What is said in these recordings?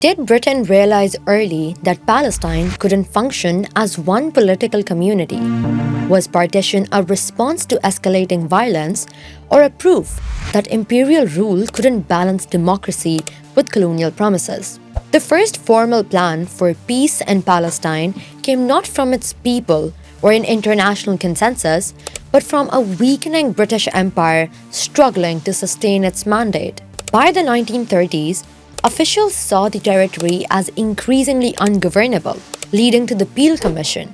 Did Britain realize early that Palestine couldn't function as one political community? Was partition a response to escalating violence or a proof that imperial rule couldn't balance democracy with colonial promises? The first formal plan for peace in Palestine came not from its people or an international consensus, but from a weakening British Empire struggling to sustain its mandate. By the 1930s, officials saw the territory as increasingly ungovernable, leading to the Peel Commission.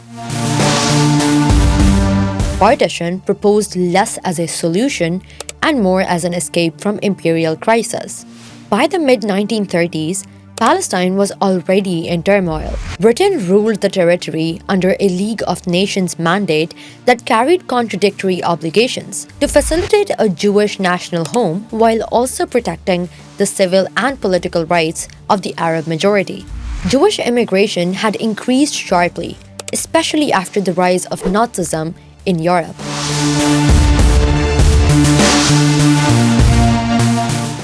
Partition proposed less as a solution and more as an escape from imperial crisis. By the mid-1930s, Palestine was already in turmoil. Britain ruled the territory under a League of Nations mandate that carried contradictory obligations to facilitate a Jewish national home while also protecting the civil and political rights of the Arab majority. Jewish immigration had increased sharply, especially after the rise of Nazism in Europe.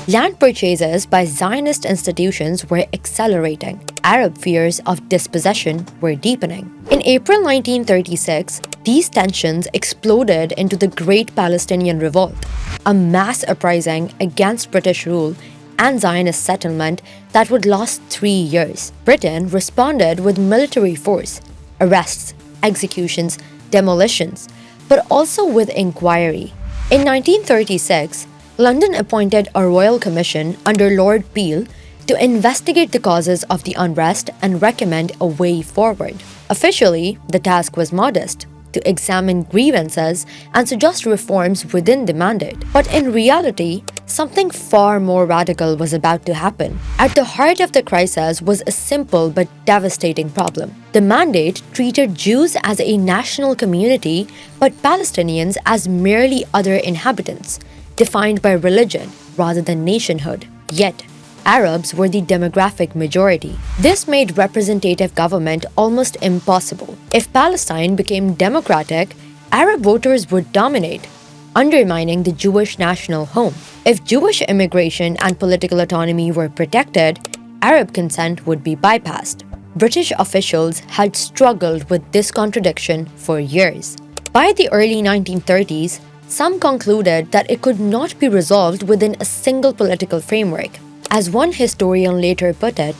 Land purchases by Zionist institutions were accelerating. Arab fears of dispossession were deepening. In April 1936, these tensions exploded into the Great Palestinian Revolt, a mass uprising against British rule and Zionist settlement that would last 3 years. Britain responded with military force, arrests, executions, demolitions, but also with inquiry. In 1936, London appointed a royal commission under Lord Peel to investigate the causes of the unrest and recommend a way forward. Officially, the task was modest, to examine grievances and suggest reforms within the mandate. But in reality, something far more radical was about to happen. At the heart of the crisis was a simple but devastating problem. The mandate treated Jews as a national community, but Palestinians as merely other inhabitants, defined by religion rather than nationhood. Yet, Arabs were the demographic majority. This made representative government almost impossible. If Palestine became democratic, Arab voters would dominate, undermining the Jewish national home. If Jewish immigration and political autonomy were protected, Arab consent would be bypassed. British officials had struggled with this contradiction for years. By the early 1930s, some concluded that it could not be resolved within a single political framework. As one historian later put it,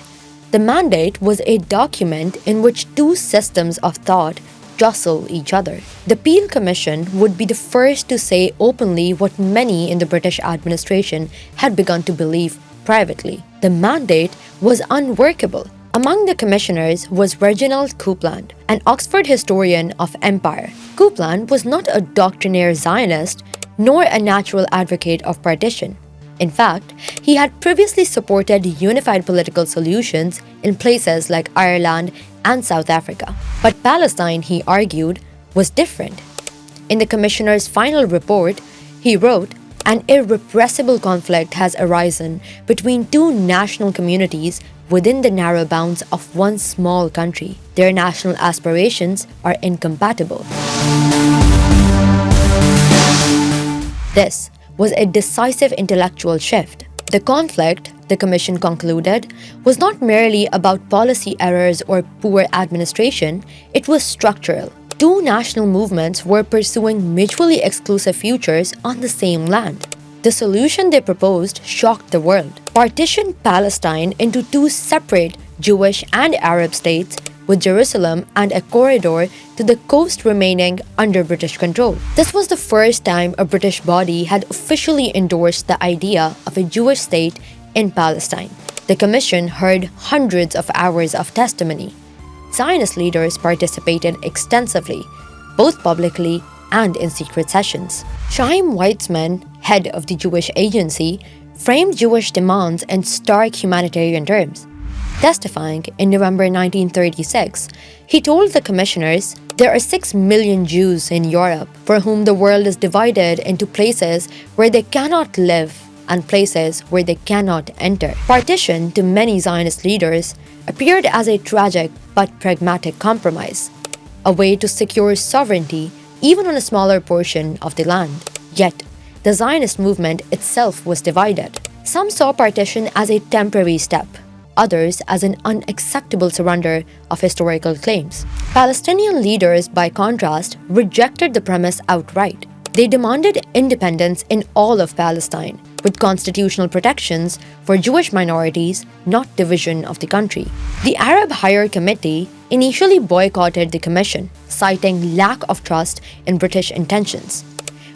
the mandate was a document in which two systems of thought jostle each other. The Peel Commission would be the first to say openly what many in the British administration had begun to believe privately. The mandate was unworkable. Among the commissioners was Reginald Coupland, an Oxford historian of empire. Coupland was not a doctrinaire Zionist, nor a natural advocate of partition. In fact, he had previously supported unified political solutions in places like Ireland and South Africa. But Palestine, he argued, was different. In the commissioner's final report, he wrote, "An irrepressible conflict has arisen between two national communities within the narrow bounds of one small country. Their national aspirations are incompatible." This was a decisive intellectual shift. The conflict, the Commission concluded, was not merely about policy errors or poor administration, it was structural. Two national movements were pursuing mutually exclusive futures on the same land. The solution they proposed shocked the world. Partition Palestine into two separate Jewish and Arab states, with Jerusalem and a corridor to the coast remaining under British control. This was the first time a British body had officially endorsed the idea of a Jewish state in Palestine. The Commission heard hundreds of hours of testimony. Zionist leaders participated extensively, both publicly and in secret sessions. Chaim Weizmann, head of the Jewish Agency, framed Jewish demands in stark humanitarian terms. Testifying in November 1936, he told the commissioners, "There are 6 million Jews in Europe for whom the world is divided into places where they cannot live and places where they cannot enter." Partition, to many Zionist leaders, appeared as a tragic but pragmatic compromise, a way to secure sovereignty even on a smaller portion of the land. Yet, the Zionist movement itself was divided. Some saw partition as a temporary step, others as an unacceptable surrender of historical claims. Palestinian leaders, by contrast, rejected the premise outright. They demanded independence in all of Palestine, with constitutional protections for Jewish minorities, not division of the country. The Arab Higher Committee initially boycotted the commission, citing lack of trust in British intentions.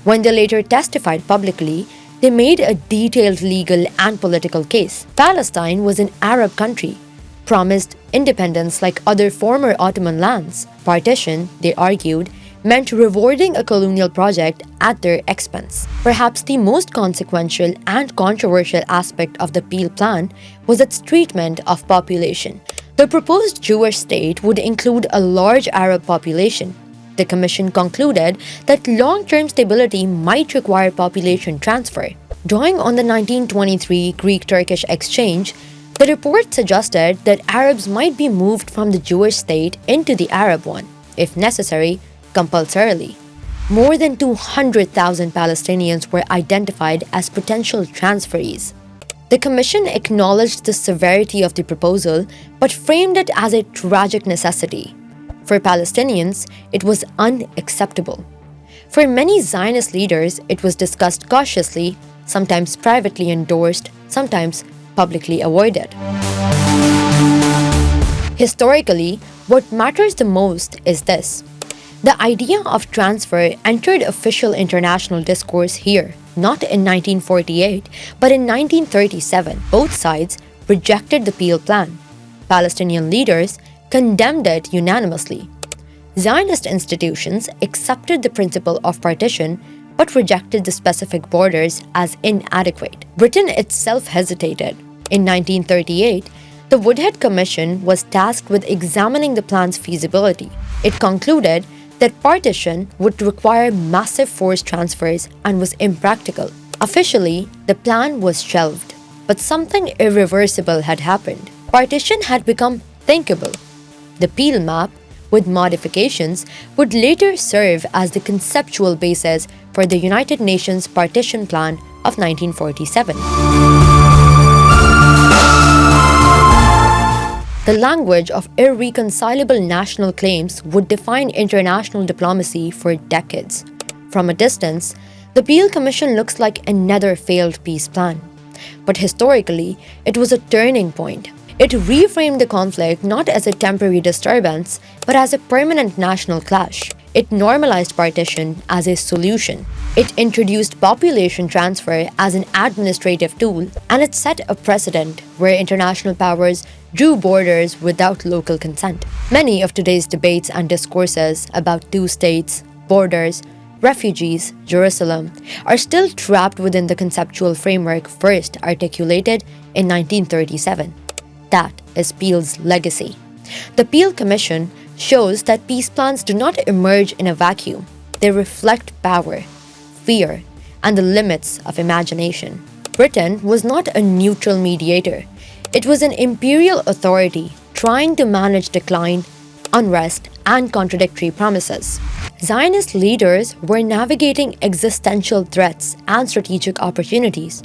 When they later testified publicly, they made a detailed legal and political case. Palestine was an Arab country, promised independence like other former Ottoman lands. Partition, they argued, meant rewarding a colonial project at their expense. Perhaps the most consequential and controversial aspect of the Peel Plan was its treatment of population. The proposed Jewish state would include a large Arab population. The Commission concluded that long-term stability might require population transfer. Drawing on the 1923 Greek-Turkish exchange, the report suggested that Arabs might be moved from the Jewish state into the Arab one, if necessary, compulsorily. More than 200,000 Palestinians were identified as potential transferees. The Commission acknowledged the severity of the proposal but framed it as a tragic necessity. For Palestinians, it was unacceptable. For many Zionist leaders, it was discussed cautiously, sometimes privately endorsed, sometimes publicly avoided. Historically, what matters the most is this. The idea of transfer entered official international discourse here, not in 1948, but in 1937. Both sides rejected the Peel Plan. Palestinian leaders condemned it unanimously. Zionist institutions accepted the principle of partition but rejected the specific borders as inadequate. Britain itself hesitated. In 1938, the Woodhead Commission was tasked with examining the plan's feasibility. It concluded that partition would require massive force transfers and was impractical. Officially, the plan was shelved, but something irreversible had happened. Partition had become thinkable. The Peel map, with modifications, would later serve as the conceptual basis for the United Nations Partition Plan of 1947. The language of irreconcilable national claims would define international diplomacy for decades. From a distance, the Peel Commission looks like another failed peace plan. But historically, it was a turning point. It reframed the conflict not as a temporary disturbance, but as a permanent national clash. It normalized partition as a solution. It introduced population transfer as an administrative tool, and it set a precedent where international powers drew borders without local consent. Many of today's debates and discourses about two states, borders, refugees, Jerusalem, are still trapped within the conceptual framework first articulated in 1937. That is Peel's legacy. The Peel Commission shows that peace plans do not emerge in a vacuum. They reflect power, fear, and the limits of imagination. Britain was not a neutral mediator. It was an imperial authority trying to manage decline, unrest, and contradictory promises. Zionist leaders were navigating existential threats and strategic opportunities.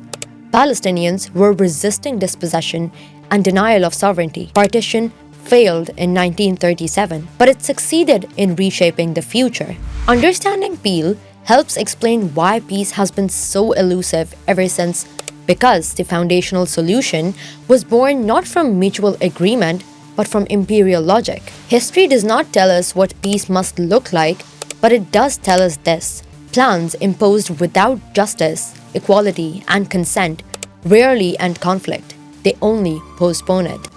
Palestinians were resisting dispossession and denial of sovereignty. Partition failed in 1937, but it succeeded in reshaping the future. Understanding Peel helps explain why peace has been so elusive ever since, because the foundational solution was born not from mutual agreement, but from imperial logic. History does not tell us what peace must look like, but it does tell us this. Plans imposed without justice, equality, and consent rarely end conflict. They only postpone it.